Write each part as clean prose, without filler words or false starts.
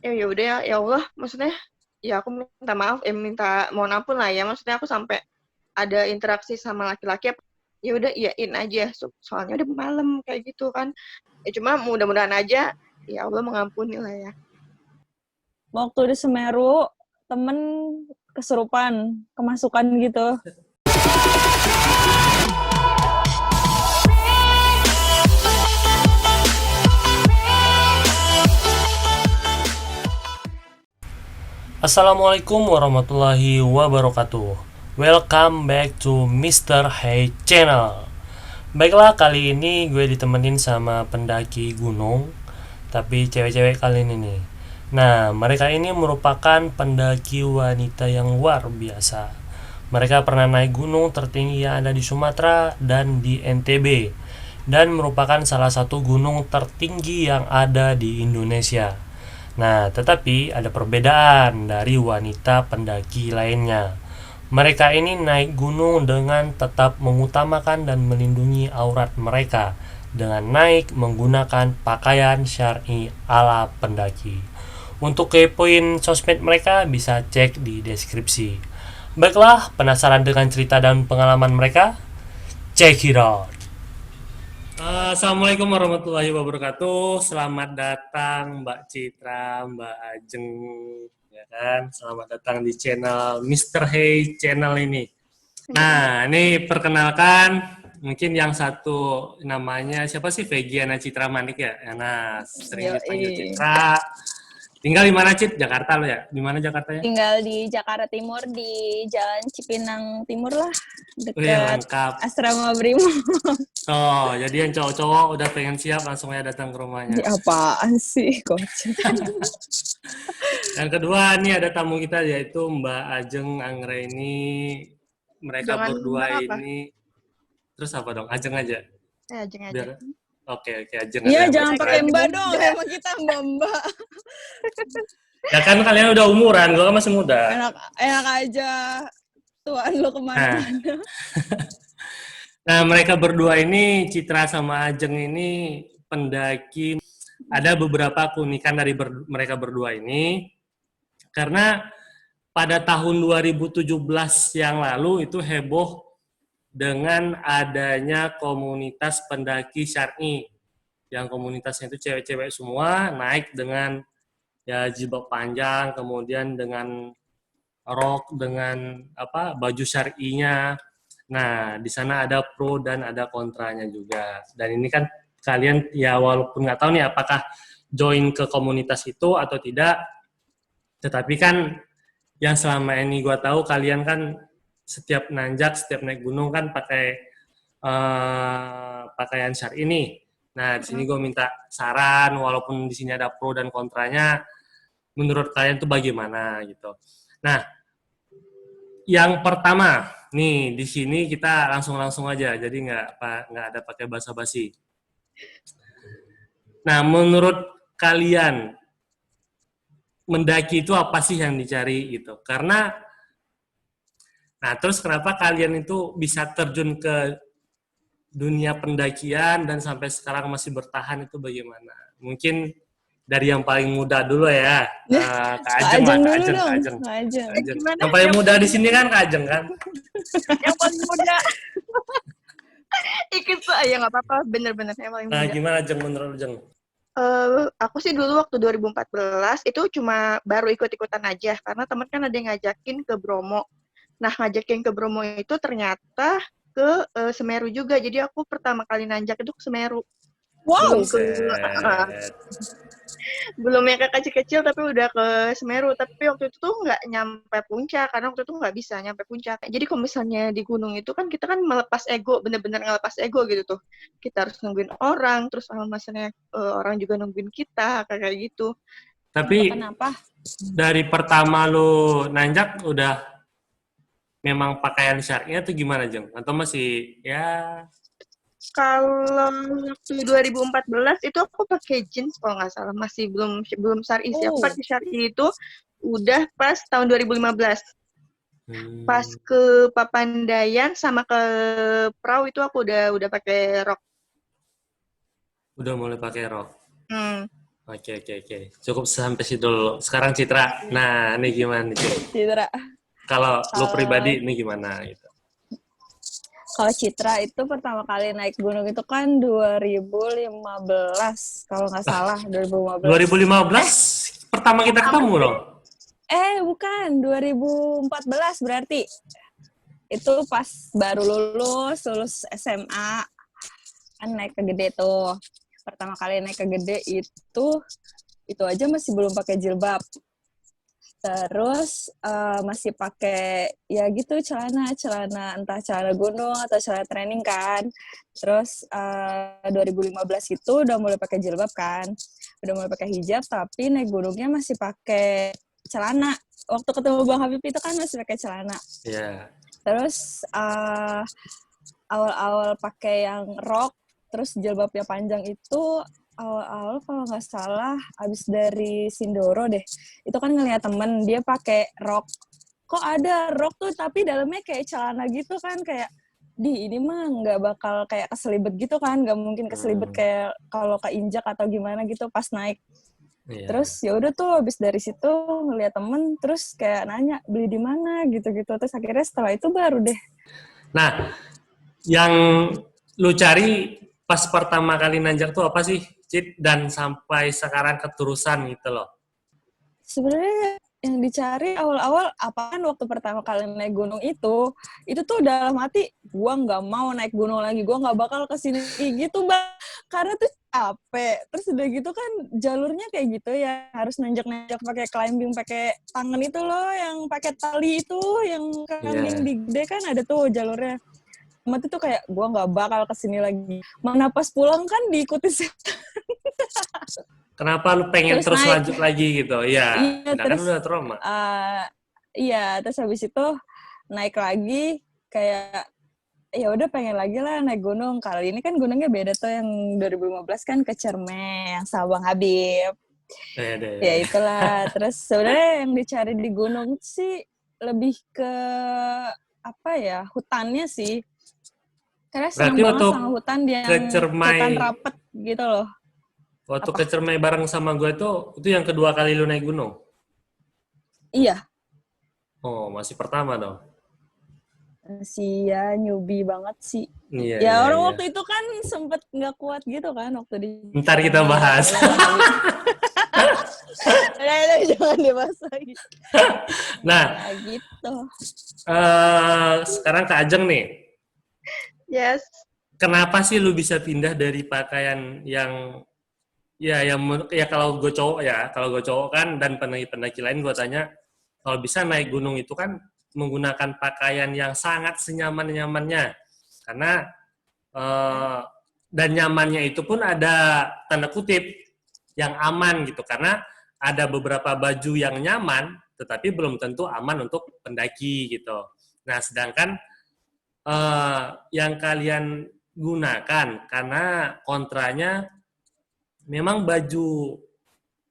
ya udah ya, ya Allah, maksudnya ya aku minta maaf, minta mohon ampun lah ya, maksudnya aku sampai ada interaksi sama laki-laki, ya udah iyain aja, soalnya udah malam kayak gitu kan. Ya cuma mudah-mudahan aja ya Allah mengampuni lah ya. Waktu di Semeru, temen kesurupan, kemasukan gitu. Assalamualaikum warahmatullahi wabarakatuh. Welcome back to Mr. Hey Channel. Baiklah, kali ini gue ditemenin sama pendaki gunung, tapi cewek-cewek kali ini nih. Nah, mereka ini merupakan pendaki wanita yang luar biasa. Mereka pernah naik gunung tertinggi yang ada di Sumatera dan di NTB, dan merupakan salah satu gunung tertinggi yang ada di Indonesia. Nah, tetapi ada perbedaan dari wanita pendaki lainnya. Mereka ini naik gunung dengan tetap mengutamakan dan melindungi aurat mereka dengan naik menggunakan pakaian syar'i ala pendaki. Untuk kepoin sosmed mereka bisa cek di deskripsi. Baiklah, penasaran dengan cerita dan pengalaman mereka? Check it out. Assalamualaikum warahmatullahi wabarakatuh. Selamat datang Mbak Citra, Mbak Ajeng, ya kan? Selamat datang di channel Mr. Hey Channel ini. Nah, ini perkenalkan, mungkin yang satu namanya siapa sih? Vegiana Citra Manik ya? Nah, sering dipanggil Yoi. Citra. Tinggal di mana, Cit? Jakarta lo ya? Di mana Jakartanya? Tinggal di Jakarta Timur, di Jalan Cipinang Timur lah, Wih, dekat lengkap. Asrama Brimo. Oh, jadi yang cowok-cowok udah pengen siap langsung aja datang ke rumahnya. Ini apaan sih, kocak? Yang kedua nih ada tamu kita yaitu Mbak Ajeng Anggreni. Mereka Jangan berdua Mbak apa? ini terus apa dong? Ajeng aja. Ya, jangan aja. Biar oke Ajeng Iya, aja Mbak jangan Citra. pakai Lagi mbak dong, muda. emang kita mbak-mbak. Ya kan kalian udah umuran, gue kan masih muda. Enak aja, tuan lu Nah, kemana-mana. nah mereka berdua ini Citra sama Ajeng ini pendaki. Ada beberapa keunikan dari mereka berdua ini karena pada tahun 2017 yang lalu itu heboh dengan adanya komunitas pendaki syar'i yang komunitasnya itu cewek-cewek semua naik dengan ya jilbab panjang kemudian dengan rok dengan apa baju syar'inya. Nah, di sana ada pro dan ada kontranya juga. Dan ini kan kalian ya walaupun nggak tahu nih apakah join ke komunitas itu atau tidak, tetapi kan yang selama ini gue tahu kalian kan setiap nanjak, setiap naik gunung kan pakai pakaian syar'i ini. Nah, di sini gue minta saran, walaupun di sini ada pro dan kontranya, menurut kalian tuh bagaimana gitu. Nah, yang pertama, nih di sini kita langsung aja, jadi nggak ada pakai basa-basi. Nah, menurut kalian mendaki itu apa sih yang dicari gitu? Karena, nah terus kenapa kalian itu bisa terjun ke dunia pendakian dan sampai sekarang masih bertahan itu bagaimana? Mungkin dari yang paling muda dulu ya, Kak Kak Ajeng lah, Ajeng Kak dulu Ajeng, Kak dong, Ajeng. Kak Ajeng. Gimana? Yang paling muda di sini kan Kak Ajeng kan? Yang paling muda. Ikut Pak, ya nggak apa-apa, bener-bener yang paling Nah, muda. gimana Jeng menurut Jeng? Aku sih dulu waktu 2014 itu cuma baru ikut-ikutan aja karena temen kan ada yang ngajakin ke Bromo. Nah, ngajakin ke Bromo itu ternyata ke Semeru juga. Jadi aku pertama kali nanjak itu ke Semeru. Wow, Belum ke Buset. belum yang ke kecil-kecil tapi udah ke Semeru. Tapi waktu itu tuh nggak nyampe puncak karena waktu itu nggak bisa nyampe puncak. Jadi kalau misalnya di gunung itu kan kita kan melepas ego, bener-bener ngelepas ego gitu tuh. Kita harus nungguin orang, terus kalau misalnya orang juga nungguin kita kayak gitu. Tapi kenapa? dari pertama lu nanjak udah memang pakaian syar'i atau gimana Jeng? Atau masih ya Kalau waktu 2014 itu aku pakai jeans kalau nggak salah, masih belum belum syar'i sih. Aku Oh, pakai syar'i itu udah pas tahun 2015. Pas hmm, ke Papandayan sama ke Prau itu aku udah pakai rok. udah mulai pakai rok? Hmm. Oke. Cukup sampai situ dulu. Sekarang Citra. Nah, ini gimana nih, Cit? Citra. Kalau lu Kalau pribadi ini gimana gitu? kalau Citra itu pertama kali naik gunung itu kan 2015 kalau nggak salah 2015. 2015 pertama kita Apa ketemu sih? dong. Bukan 2014 berarti. Itu pas baru lulus SMA kan naik ke Gede tuh. Pertama kali naik ke Gede itu aja masih belum pakai jilbab. Terus masih pakai ya gitu celana entah celana gunung atau celana training kan. Terus 2015 itu udah mulai pakai jilbab kan. Udah mulai pakai hijab tapi naik gunungnya masih pakai celana. Waktu ketemu Bang Habib itu kan masih pakai celana. Iya. Terus awal-awal pakai yang rok, terus jilbabnya panjang itu awal-awal kalau nggak salah abis dari Sindoro deh. Itu kan ngeliat temen dia pakai rok. Kok ada rok tuh tapi dalamnya kayak celana gitu kan kayak ini mah nggak bakal kayak keselibet gitu kan, nggak mungkin keselibet kayak kalau keinjak atau gimana gitu pas naik. Iya. Terus ya udah tuh habis dari situ ngeliat temen terus kayak nanya beli di mana gitu-gitu terus akhirnya setelah itu baru deh. Nah, yang lu cari pas pertama kali nanjak tuh apa sih, Cit? Dan sampai sekarang keterusan gitu loh. Sebenarnya yang dicari awal-awal apaan waktu pertama kali naik gunung itu tuh dalam hati gua nggak mau naik gunung lagi, gua nggak bakal kesini gitu Mbak, karena tuh capek. Terus udah gitu kan jalurnya kayak gitu ya harus nanjak-nanjak pakai climbing pakai tangan itu loh yang pakai tali itu yang climbing di gede kan ada tuh jalurnya. Mati tuh kayak gue nggak bakal kesini lagi. Mana pas pulang kan diikuti Kenapa lu pengen terus naik. lanjut lagi gitu? Iya, Iya kan terus udah trauma. iya terus habis itu naik lagi kayak ya udah pengen lagi lah naik gunung. Kali ini kan gunungnya beda tuh yang 2015 kan ke Cerme yang sama Bang Habib. Ya itulah. Terus sebenarnya yang dicari di gunung sih lebih ke apa ya hutannya sih. Karena seneng Berarti banget waktu sama hutan ke yang Cermai, hutan rapet gitu loh. waktu Apa? ke Cermai bareng sama gue itu yang kedua kali lu naik gunung? Iya. Oh, masih pertama dong. Sih ya newbie banget sih. Iya, Ya iya, orang iya. waktu itu kan sempet nggak kuat gitu kan waktu di Ntar kita bahas. Udah, jangan dibahas lagi. Nah, Gitu. sekarang Kak Ajeng nih. Yes. Kenapa sih lu bisa pindah dari pakaian yang kalau gue cowok kan dan pendaki lain gue tanya kalau bisa naik gunung itu kan menggunakan pakaian yang sangat senyaman-nyamannya karena dan nyamannya itu pun ada tanda kutip yang aman gitu karena ada beberapa baju yang nyaman tetapi belum tentu aman untuk pendaki gitu. Nah sedangkan yang kalian gunakan karena kontranya memang baju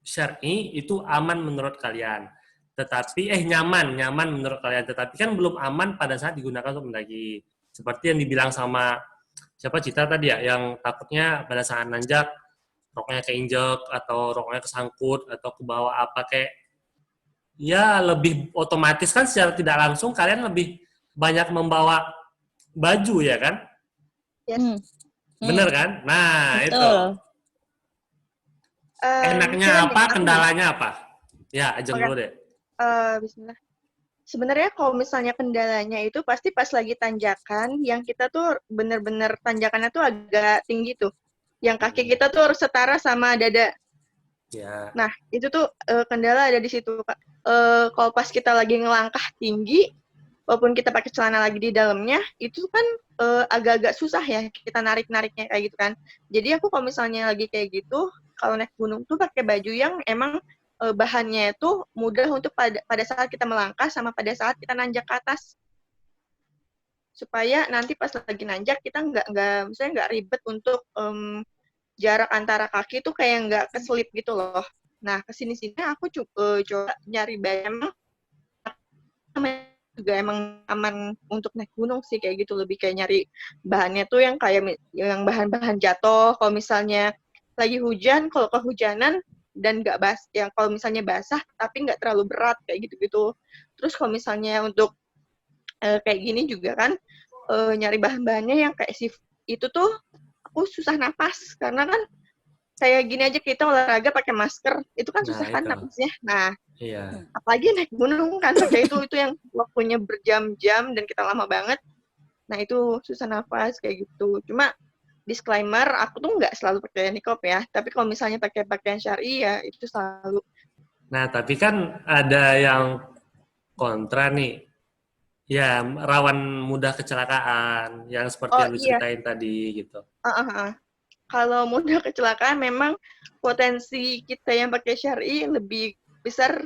syar'i itu aman menurut kalian, tetapi nyaman menurut kalian, tetapi kan belum aman pada saat digunakan untuk mendaki. Seperti yang dibilang sama siapa Cita tadi ya, yang takutnya pada saat nanjak roknya keinjek atau roknya kesangkut atau ke bawah apa kayak ya lebih otomatis kan secara tidak langsung kalian lebih banyak membawa baju ya kan? Yes. Bener kan? Nah, Betul. itu. Enaknya apa, gini, kendalanya apa? Ya, Ajeng dulu deh. Bismillah. Sebenarnya kalau misalnya kendalanya itu pasti pas lagi tanjakan, yang kita tuh bener-bener tanjakannya tuh agak tinggi tuh. Yang kaki kita tuh harus setara sama dada. Ya. Nah, itu tuh kendala ada di situ, Kak. Kalau pas kita lagi ngelangkah tinggi, walaupun kita pakai celana lagi di dalamnya, itu kan agak-agak susah ya kita narik-nariknya kayak gitu kan. Jadi aku kalau misalnya lagi kayak gitu, kalau naik gunung tuh pakai baju yang emang bahannya itu mudah untuk pada saat kita melangkah sama pada saat kita nanjak ke atas. Supaya nanti pas lagi nanjak kita misalnya nggak ribet untuk jarak antara kaki tuh kayak nggak keselip gitu loh. Nah, kesini-sini aku coba nyari bahan juga emang aman untuk naik gunung sih kayak gitu, lebih kayak nyari bahannya tuh yang bahan-bahan jatuh kalau misalnya lagi hujan, kalau kehujanan dan nggak yang kalau misalnya basah tapi nggak terlalu berat kayak gitu-gitu. Terus kalau misalnya untuk kayak gini juga kan nyari bahan-bahannya yang kayak itu tuh aku susah napas karena kan kayak gini aja kita olahraga pakai masker itu kan susah Nah, kan itu. napasnya. Nah, Iya. apalagi naik gunung kan pakai itu yang waktunya berjam-jam dan kita lama banget. Nah, itu susah nafas kayak gitu. Cuma disclaimer, aku tuh nggak selalu pakai niqab ya. Tapi kalau misalnya pakai pakaian syar'i ya itu selalu. Nah, tapi kan ada yang kontra nih. Ya, rawan mudah kecelakaan yang seperti Oh yang lu iya, ceritain tadi gitu. kalau mudah kecelakaan memang potensi kita yang pakai syar'i lebih besar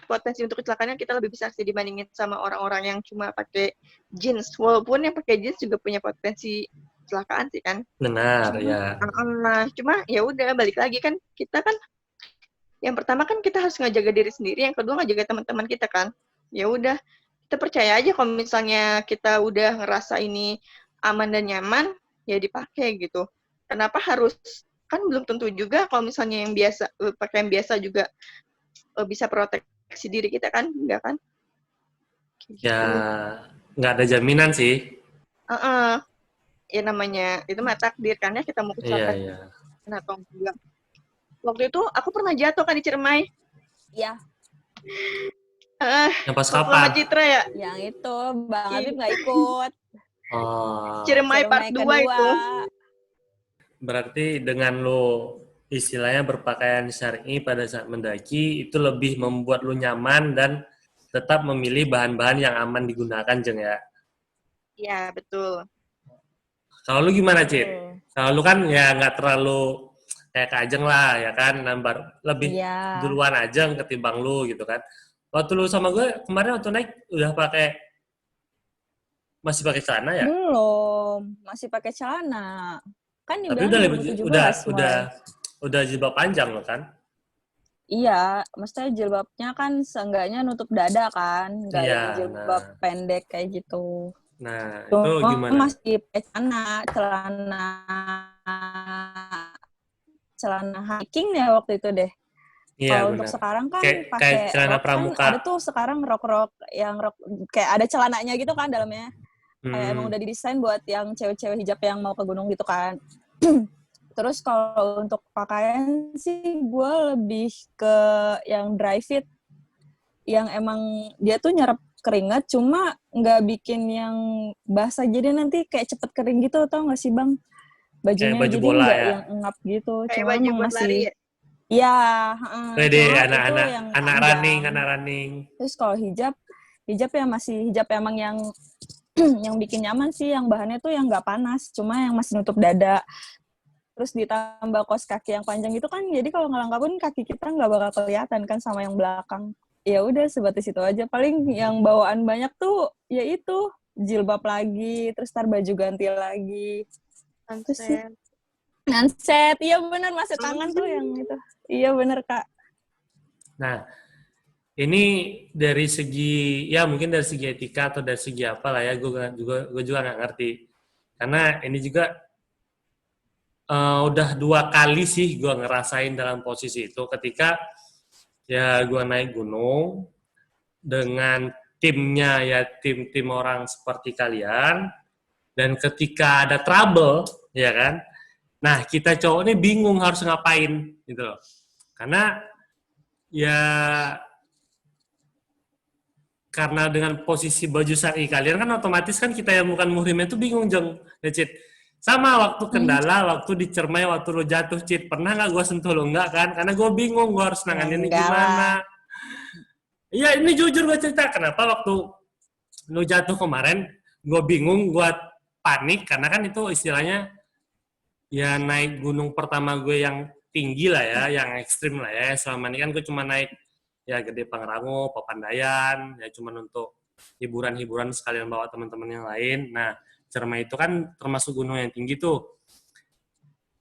potensi untuk kecelakaannya kita lebih besar sih dibandingin sama orang-orang yang cuma pakai jeans. Walaupun yang pakai jeans juga punya potensi kecelakaan sih kan. Benar, Cuma, ya. cuma ya udah balik lagi kan kita kan yang pertama kan kita harus ngejaga diri sendiri, yang kedua ngejaga teman-teman kita kan. Ya udah kita percaya aja kalau misalnya kita udah ngerasa ini aman dan nyaman, ya dipakai gitu. Kenapa harus kan belum tentu juga kalau misalnya yang biasa pakaian biasa juga bisa proteksi diri kita kan, enggak kan? Gitu. Ya, nggak ada jaminan sih. Ya namanya itu mah takdir kan ya kita mau Iya, kecelakaan iya. atau enggak. Waktu itu aku pernah jatuh kan di Ciremai. Iya, Yang pas waktu sama kapan? Citra ya. yang itu Bang Habib nggak ikut. Oh, Ciremai part Ciremai 2 itu. berarti dengan lo istilahnya berpakaian syar'i pada saat mendaki itu lebih membuat lo nyaman dan tetap memilih bahan-bahan yang aman digunakan, Jeng ya. Iya, betul. Kalau lu gimana, Cid? Kalau lu kan ya nggak terlalu kayak Kak Ajeng lah, ya kan? Lebih Iya. duluan Ajeng ketimbang lu gitu kan. Waktu lu sama gue kemarin waktu naik udah masih pakai celana ya? Belum, masih pakai celana. Kan Tapi dibilang udah 2017 mulai. udah jilbab panjang lo kan? Iya, maksudnya jilbabnya kan seenggaknya nutup dada kan, nggak Iya, yang jilbab nah. pendek kayak gitu. Nah, itu Cuma gimana? masih pakai celana hiking ya waktu itu deh. Iya, Kalau benar. untuk sekarang kan Kayak pakai celana rok pramuka. kan ada tuh sekarang rok yang rok kayak ada celananya gitu kan dalamnya. Kayak emang udah didesain buat yang cewek-cewek hijab yang mau ke gunung gitu kan. Terus kalau untuk pakaian sih gue lebih ke yang dry fit, yang emang dia tuh nyerap keringat, cuma nggak bikin yang basah, jadi nanti kayak cepet kering gitu, tau nggak sih Bang? Bajunya Kayak baju jadi bola nggak ya? yang engap gitu, Kayak cuma baju emang buat masih, lari ya? ya, Pede cuma itu yang anak panjang. running. Terus kalau hijab ya masih hijab emang yang yang bikin nyaman sih, yang bahannya tuh yang nggak panas, cuma yang masih nutup dada. Terus ditambah kaos kaki yang panjang itu kan, jadi kalau ngelangkapin kaki kita nggak bakal kelihatan kan sama yang belakang. Ya udah sebatas itu aja. Paling yang bawaan banyak tuh ya itu jilbab lagi, terus tar baju ganti lagi. Terus sih handset, iya bener, masih tangan tuh yang itu. Iya bener Kak. Nah, ini dari segi ya mungkin dari segi etika atau dari segi apa lah ya, gue juga nggak ngerti. Karena ini juga udah 2 kali sih gue ngerasain dalam posisi itu ketika ya gue naik gunung dengan timnya ya tim orang seperti kalian, dan ketika ada trouble ya kan, nah kita cowok ini bingung harus ngapain gitu loh, karena ya karena dengan posisi baju syar'i kalian kan otomatis kan kita yang bukan muhrimnya tuh bingung Jeng, ya Cid. Sama waktu kendala, waktu di Ciremai, waktu lo jatuh, Cid. Pernah nggak gue sentuh lo? Enggak kan? Karena gue bingung, gue harus nanganinnya gimana. Iya, ini jujur gue cerita. Kenapa waktu lo jatuh kemarin, gue bingung, gue panik. Karena kan itu istilahnya, ya naik gunung pertama gue yang tinggi lah ya, yang ekstrim lah ya. Selama ini kan gue cuma naik, ya Gede Pangrango, Papandayan, ya cuma untuk hiburan-hiburan sekalian bawa teman-teman yang lain. Nah, Ciremai itu kan termasuk gunung yang tinggi tuh.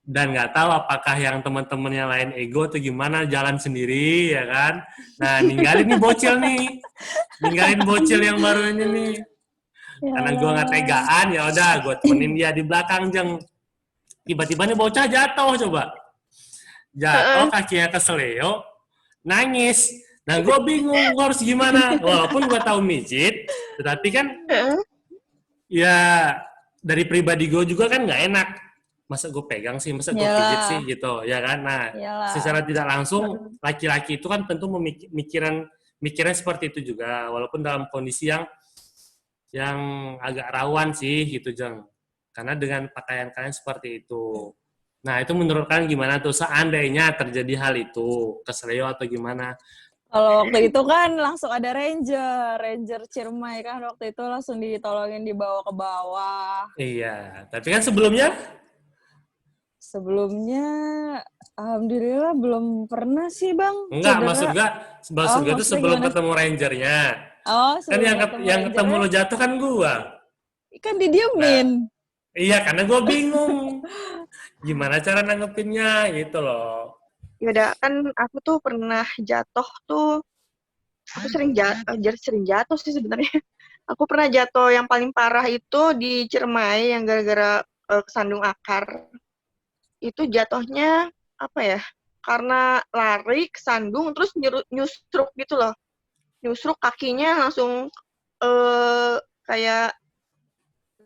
Dan nggak tahu apakah yang teman-teman yang lain ego atau gimana, jalan sendiri ya kan. Nah, ninggalin bocil yang baru ini nih. Karena gue nggak tegaan, ya udah gue temenin dia di belakang Jeng. Tiba-tiba nih bocah jatuh coba. jatuh kakinya keseleo, nangis. Nah, gue bingung gue harus gimana. Walaupun gue tahu mijit, tetapi kan ya dari pribadi gue juga kan nggak enak. Masa gue pegang sih, masa gue pijit sih Iyalah, gitu, ya kan? Nah, iyalah. secara tidak langsung laki-laki itu kan tentu mikirnya seperti itu juga, walaupun dalam kondisi yang agak rawan sih gitu, Jeng. Karena dengan pakaian kalian seperti itu. Nah, itu menurut kalian gimana tuh seandainya terjadi hal itu, keseleo atau gimana? Kalau waktu itu kan langsung ada Ranger Ciremai kan waktu itu langsung ditolongin dibawa ke bawah. Iya, tapi kan sebelumnya Sebelumnya, alhamdulillah belum pernah sih bang enggak, maksud cedera. gua Oh tuh maksudnya sebelum gimana? ketemu rangernya. Oh Kan sebelum ketemu yang ketemu Rangernya lo jatuh kan gua. kan Nah, didiemin. iya karena gua bingung gimana cara nanggepinnya gitu loh. Yaudah, kan aku tuh pernah jatuh tuh, aku sering jatuh sih sebenarnya. Aku pernah jatuh yang paling parah itu di Ciremai yang gara-gara kesandung akar. Itu jatuhnya apa ya? Karena lari kesandung terus nyusruk gitu loh. Nyusruk kakinya langsung kayak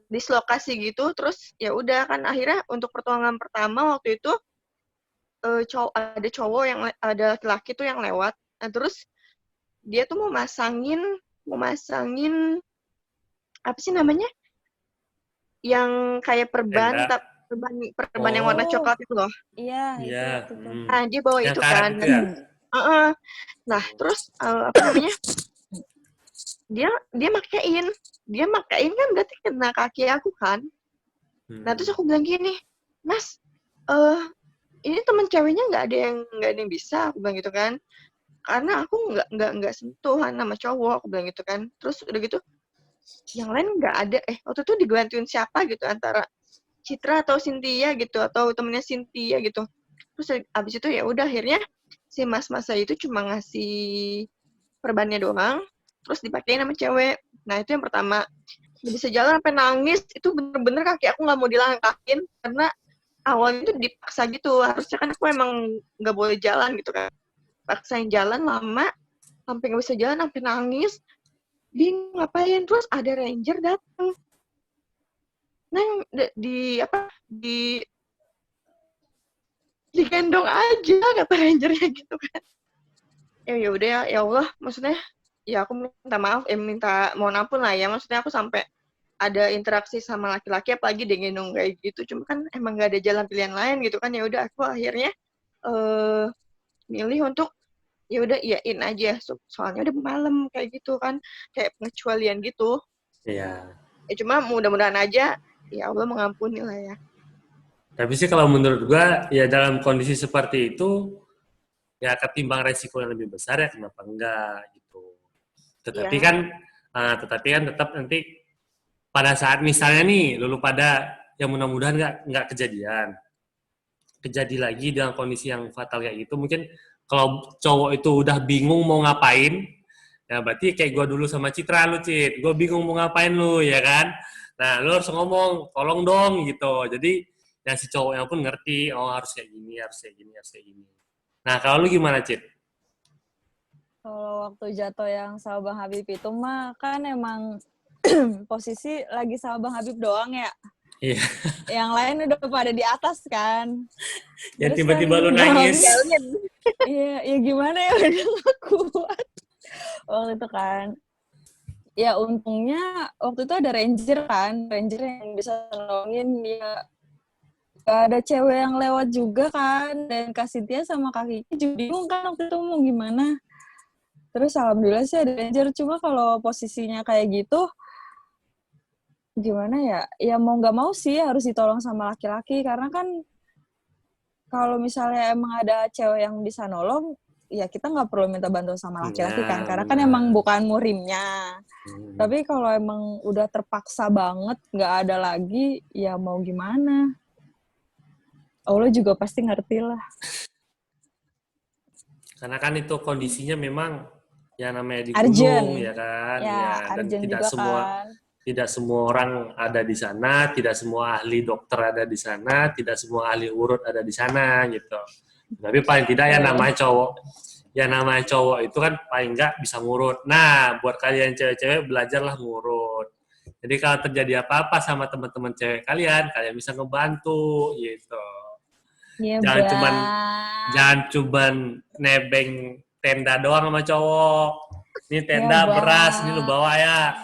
dislokasi gitu. Terus ya udah kan akhirnya untuk pertolongan pertama waktu itu ada cowok yang ada laki-laki tuh yang lewat. Nah, terus dia tuh mau masangin apa sih namanya? Yang kayak Tenda. perban yang warna Oh coklat itu loh. iya Iya. itu tuh. Nah, dia bawa Yang itu karet kan. itu ya. Heeh. Nah, terus apa namanya? Dia makain kan berarti kena kaki aku kan. Nah, terus aku bilang gini, "Mas, eh ini temen ceweknya nggak ada yang bisa," aku bilang gitu kan. Karena aku nggak sentuhan sama cowok, aku bilang gitu kan. Terus udah gitu, yang lain nggak ada. Waktu itu dibantuin siapa gitu antara Citra atau Cynthia gitu atau temennya Cynthia gitu. Terus abis itu ya udah akhirnya si mas-masa itu cuma ngasih perbannya doang, terus dipakein sama cewek. Nah itu yang pertama. Nggak bisa jalan sampai nangis, itu bener-bener kaki aku nggak mau dilangkahin karena awalnya itu dipaksa gitu. Harusnya kan aku emang nggak boleh jalan gitu kan. Paksain jalan lama, sampai nggak bisa jalan, sampai nangis. Bingung ngapain, terus ada ranger datang. Neng, digendong aja kata rangernya gitu kan. Ya udah ya Allah, maksudnya ya aku minta maaf, minta mohon ampun lah ya, maksudnya aku sampai ada interaksi sama laki-laki apalagi dia gendong kayak gitu, cuma kan emang nggak ada jalan pilihan lain gitu kan. Ya udah aku akhirnya eh milih untuk ya udah iyain aja, soalnya udah malam kayak gitu kan, kayak pengecualian gitu. Iya. Ya cuma mudah-mudahan aja ya Allah mengampuni lah ya. Tapi sih kalau menurut gua ya dalam kondisi seperti itu ya ketimbang resiko yang lebih besar ya kenapa enggak gitu. Tetapi Iya. kan tetap nanti pada saat misalnya nih lulu pada yang mudah-mudahan nggak kejadi lagi dengan kondisi yang fatal kayak gitu, mungkin kalau cowok itu udah bingung mau ngapain ya berarti kayak gue dulu sama Citra, lu Cit, gue bingung mau ngapain lu ya kan, nah lu harus ngomong tolong dong gitu, jadi yang si cowoknya pun ngerti oh harus kayak gini harus kayak gini harus kayak gini. Nah kalau lu gimana Cit? Kalau waktu jatuh yang sama Bang Habib itu mah kan emang posisi lagi sama Bang Habib doang ya. Iya. Yang lain udah pada di atas kan. Ya Terus kan tiba-tiba lu Bang nangis. Habib, iya, ya gimana ya udah gak kuat. Waktu itu kan. Ya untungnya waktu itu ada ranger kan. Ranger yang bisa nolongin dia. Gak ada cewek yang lewat juga kan. Dan Kak Cynthia sama Kak Kiki juga bingung kan waktu itu mau gimana. Terus alhamdulillah sih ada ranger. Cuma kalau posisinya kayak gitu, gimana ya? Ya mau nggak mau sih harus ditolong sama laki-laki. Karena kan kalau misalnya emang ada cewek yang bisa nolong, ya kita nggak perlu minta bantuan sama laki-laki kan. Karena kan emang bukan muhrimnya. Tapi kalau emang udah terpaksa banget, nggak ada lagi, ya mau gimana? Allah juga pasti ngerti lah. Karena kan itu kondisinya memang ya namanya di Urgent. gunung ya kan, Ya, dan urgent tidak juga semua kan. tidak semua orang ada di sana, tidak semua ahli dokter ada di sana, tidak semua ahli urut ada di sana gitu. Tapi paling tidak ya namanya cowok itu kan paling nggak bisa ngurut. Nah, buat kalian cewek-cewek belajarlah ngurut. Jadi kalau terjadi apa-apa sama teman-teman cewek kalian bisa ngebantu gitu. Iya, Jangan cuman Bang. jangan cuman nebeng tenda doang sama cowok. Ini tenda Bang. beras, ini lu bawa ya.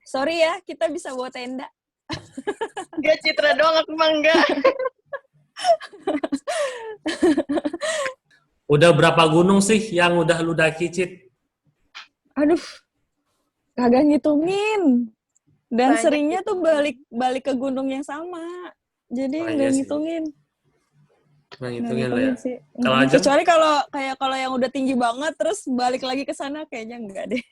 Sorry ya, kita bisa bawa tenda. Enggak, Citra doang, aku mah enggak. Udah berapa gunung sih yang udah lu daki, Cit? Aduh, kagak ngitungin. Dan Banyak seringnya tuh balik ke gunung yang sama. Jadi Oh, nggak iya sih. ngitungin. Nah, Nggak hitungin lo ya. sih. Kalau Ajeng? Kecuali kalau yang udah tinggi banget terus balik lagi ke sana kayaknya enggak deh.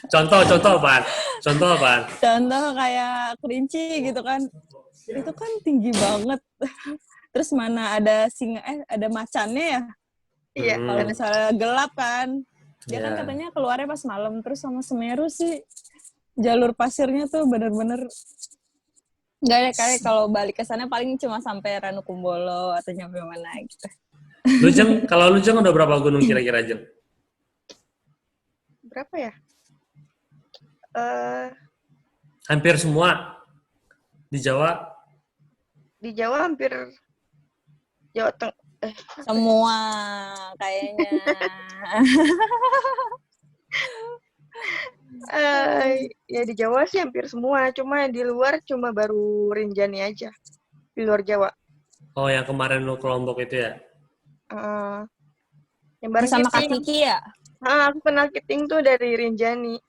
Contoh apaan? Contoh apaan? Contoh kayak Kerinci gitu kan. Itu kan tinggi banget. Terus mana ada ada macannya ya? Iya. Hmm. Kalau misalnya gelap kan. Dia kan Iya. katanya keluarnya pas malam. Terus sama Semeru sih jalur pasirnya tuh bener-bener nggak ada. Kayak kalau balik ke sana paling cuma sampai Ranukumbolo atau nyampe mana gitu. Kalau lu Jeng udah berapa gunung kira-kira Jeng? Berapa ya? Hampir semua di Jawa. Di Jawa hampir Jawa Tengah. Semua kayaknya. Ya di Jawa sih hampir semua, cuma di luar cuma baru Rinjani aja. Di luar Jawa. Oh, yang kemarin lu ke Lombok itu ya? Yang bareng Bersama Kak Kiting. Kiki ya? Aku kenal Kiting tuh dari Rinjani.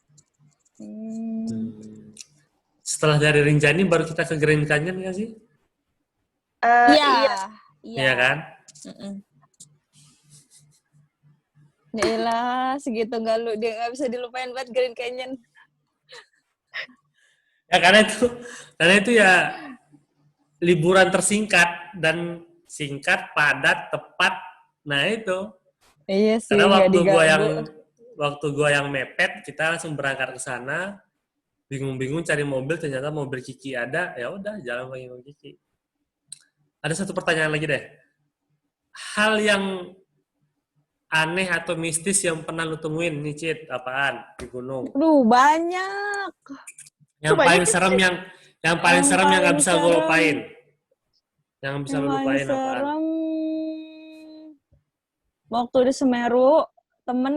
Setelah dari Rinjani baru kita ke Grand Canyon nggak sih? Iya. Iya kan? Yaelah, segitu dia nggak bisa dilupain banget Grand Canyon. Ya karena itu ya liburan tersingkat dan singkat, padat, tepat. Nah itu. Iya sih, Karena nggak diganggu. waktu gua yang mepet, kita langsung berangkat ke sana. Bingung-bingung cari mobil, ternyata mobil Kiki ada. Ya udah, jalan lagi sama Kiki. Ada satu pertanyaan lagi deh. Hal yang aneh atau mistis yang pernah lu temuin nih, Cit, apaan di gunung? Aduh, banyak. Yang paling serem yang nggak bisa gue lupain. Yang bisa lu lupain apaan? Serem. Waktu di Semeru, temen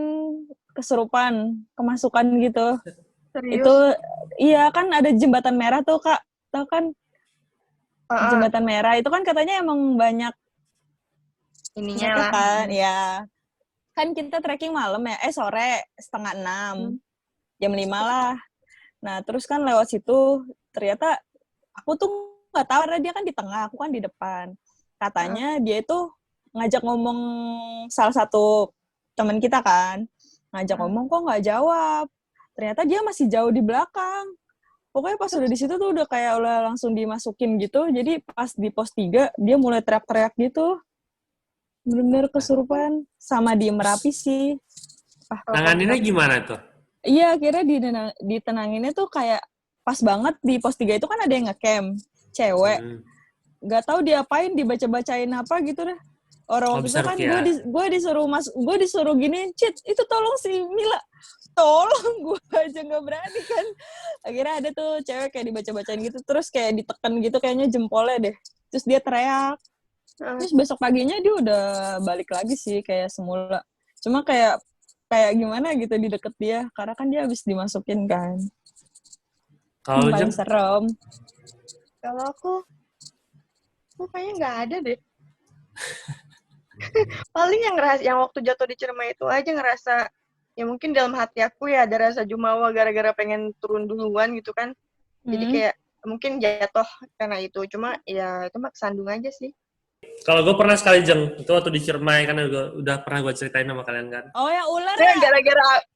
kesurupan, kemasukan gitu. Serius? Itu, iya kan ada jembatan merah tuh, Kak. Tahu kan? Jembatan merah itu kan katanya emang banyak ininya lah. kan, ya. Kan kita trekking malam ya, sore 5:30, jam 5 lah. Nah, terus kan lewat situ, ternyata aku tuh nggak tahu, karena dia kan di tengah, aku kan di depan. Katanya dia itu ngajak ngomong salah satu teman kita kan, ngajak ngomong kok nggak jawab. Ternyata dia masih jauh di belakang. Pokoknya pas udah di situ tuh udah kayak langsung dimasukin gitu. Jadi pas di pos 3, dia mulai teriak-teriak gitu. Bener-bener kesurupan. Sama di Merapi sih. Nanganinnya gimana tuh? Iya, akhirnya ditenanginnya tuh kayak pas banget di pos 3 itu kan ada yang ngecamp. Cewek. Gak tahu diapain, dibaca-bacain apa gitu deh. Orang waktu itu kan gue disuruh gini, Cit, itu tolong si Mila. Tolong, gue aja gak berani kan. Akhirnya ada tuh cewek kayak dibaca-bacain gitu, terus kayak ditekan gitu kayaknya jempolnya deh. Terus dia teriak. Terus besok paginya dia udah balik lagi sih kayak semula. Cuma kayak gimana gitu di deket dia, karena kan dia habis dimasukin kan. Kalau paling serem. Kalau aku kayaknya nggak ada deh. Paling yang waktu jatuh di Ciremai itu aja ngerasa, ya mungkin dalam hati aku ya ada rasa jumawa gara-gara pengen turun duluan gitu kan. Jadi kayak mungkin jatuh karena itu. Cuma ya itu mah kesandung aja sih. Kalau gue pernah sekali Jeng, itu waktu di Ciremai kan udah pernah gue ceritain sama kalian kan. Oh, yang ular ya?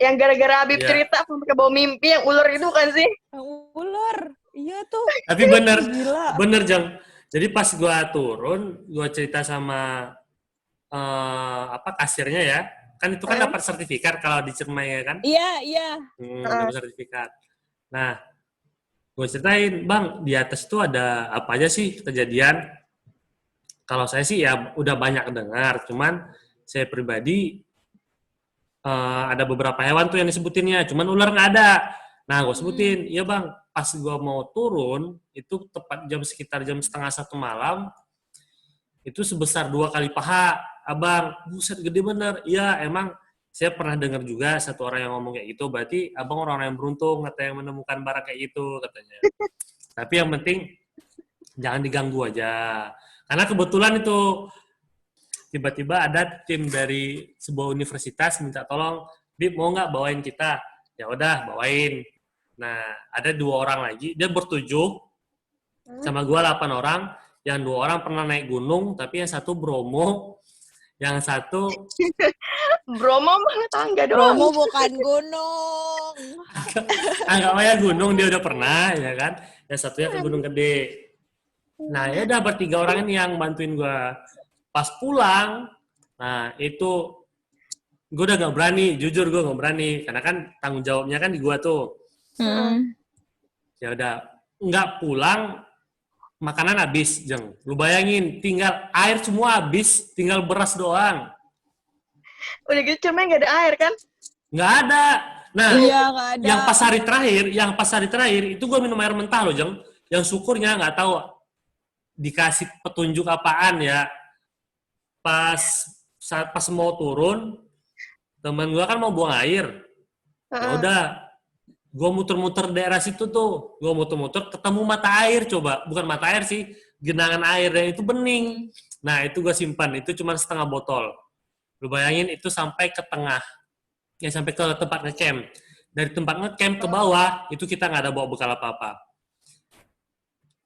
Yang gara-gara Habib cerita sampai ke bawah mimpi, yang ular itu kan sih? Yang ular, iya tuh. Tapi bener Jeng. Jadi pas gue turun, gue cerita sama kasirnya ya, kan itu kan dapat sertifikat kalau di Ciremai ya kan? Iya. Dapat sertifikat. Nah, gue ceritain, Bang, di atas itu ada apa aja sih kejadian? Kalau saya sih ya udah banyak dengar, cuman saya pribadi ada beberapa hewan tuh yang disebutinnya, cuman ular nggak ada. Nah, gue sebutin, iya bang, pas gue mau turun, itu tepat sekitar jam setengah 1 malam, itu sebesar 2 kali paha, abang, buset gede bener. Iya, emang saya pernah dengar juga satu orang yang ngomong kayak gitu, berarti abang orang yang beruntung, kata yang menemukan barang kayak gitu, katanya. Tapi yang penting, jangan diganggu aja. Karena kebetulan itu, tiba-tiba ada tim dari sebuah universitas minta tolong, Bib mau nggak bawain kita? Ya udah bawain. Nah ada 2 orang lagi, dia bertujuh sama gua 8 orang, yang 2 orang pernah naik gunung, tapi yang satu Bromo, yang satu Bromo mah tangga doang. Bromo bukan gunung. anggapnya gunung dia udah pernah ya kan, yang satunya ke Gunung Gede. Nah ya udah bertiga orang ini yang bantuin gua. Pas pulang, nah itu gue udah gak berani, jujur gue gak berani, karena kan tanggung jawabnya kan di gue tuh. Ya udah, nggak pulang, makanan habis, Jeng. Lu bayangin, tinggal air semua habis, tinggal beras doang. Udah gitu cuma nggak ada air kan? Nggak ada. Nah, Iya, nggak ada. yang pas hari terakhir, itu gue minum air mentah loh, Jeng. Yang syukurnya nggak tahu dikasih petunjuk apaan ya. Pas mau turun, teman gue kan mau buang air. Ya udah, gue muter-muter daerah situ tuh, gue muter-muter ketemu mata air, coba bukan mata air sih, genangan air dan itu bening. Nah itu gue simpan, itu cuma setengah botol. Lu bayangin itu sampai ke tengah, ya sampai ke tempat ngecamp. Dari tempat ngecamp ke bawah itu kita nggak ada bawa bekal apa-apa.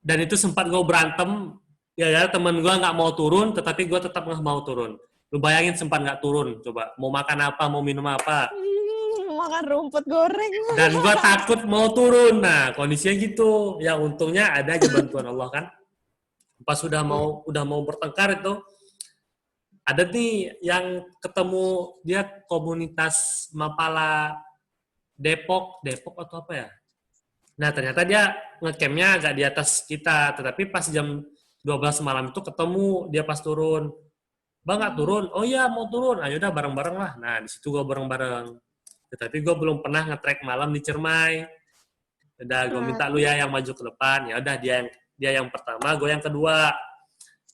Dan itu sempat gue berantem, ya temen gue nggak mau turun, tetapi gue tetap nggak mau turun. Lu bayangin sempat nggak turun, coba mau makan apa, mau minum apa. Makan rumput goreng. Dan gue takut mau turun. Nah, kondisinya gitu. Ya untungnya ada aja bantuan Allah kan. Pas udah mau bertengkar itu, ada nih yang ketemu dia komunitas Mapala Depok atau apa ya. Nah, ternyata dia ngecampnya agak di atas kita. Tetapi pas jam 12 malam itu ketemu dia pas turun. Bang nggak turun? Oh iya mau turun. Ayo udah bareng-bareng lah. Nah, di situ gue bareng-bareng. Tetapi gue belum pernah nge-trek malam di Ciremai. Udah gue minta lu ya yang maju ke depan. Ya udah dia yang pertama, gue yang kedua.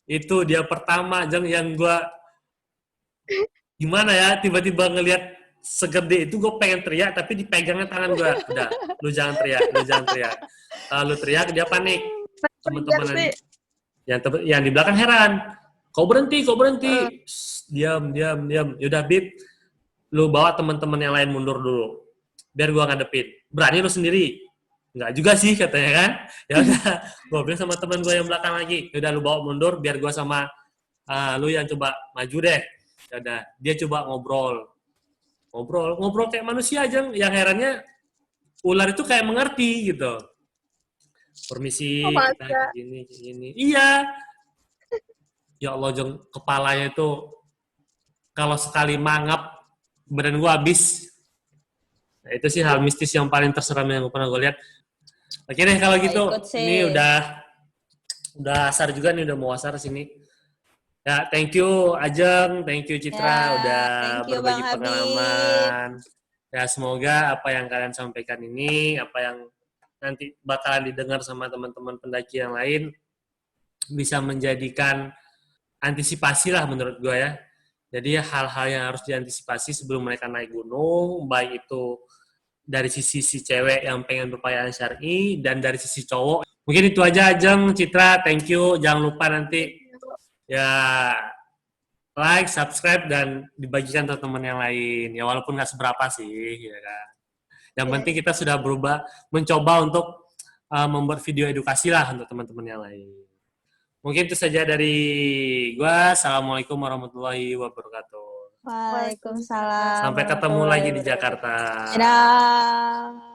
Itu dia pertama, yang gue gimana ya, tiba-tiba ngelihat segede itu gue pengen teriak tapi dipegangnya tangan gue. Udah, lu jangan teriak. Kalau lu teriak dia panik. Teman-teman yang di belakang heran. Kau berhenti. Diam. Yaudah, Bib, lu bawa teman-teman yang lain mundur dulu, biar gua ngadepin. Berani lu sendiri? Enggak juga sih katanya kan. Ya udah, gua bilang sama teman gua yang belakang lagi, udah lu bawa mundur, biar gua sama lu yang coba maju deh. Ya udah, dia coba ngobrol kayak manusia aja. Yang herannya ular itu kayak mengerti gitu. Permisi, kita gini. Iya. Ya Allah, Jeng, kepalanya itu kalau sekali mangap badan gue habis. Nah, itu sih hal mistis yang paling terseram yang pernah gue lihat. Oke deh kalau gitu. Ini udah asar juga nih, udah mau asar sini. Ya, thank you Ajeng, thank you Citra udah berbagi pengalaman. Ya, semoga apa yang kalian sampaikan ini, apa yang nanti bakalan didengar sama teman-teman pendaki yang lain bisa menjadikan antisipasi lah menurut gue ya. Jadi hal-hal yang harus diantisipasi sebelum mereka naik gunung, baik itu dari sisi si cewek yang pengen berpakaian syar'i dan dari sisi cowok. Mungkin itu aja, Ajeng, Citra, thank you. Jangan lupa nanti ya like, subscribe, dan dibagikan ke teman yang lain. Ya walaupun nggak seberapa sih, ya kan. Yang penting kita sudah mencoba untuk membuat video edukasi lah untuk teman-teman yang lain. Mungkin itu saja dari gua. Assalamualaikum warahmatullahi wabarakatuh. Waalaikumsalam. Sampai ketemu lagi di Jakarta. Dadah.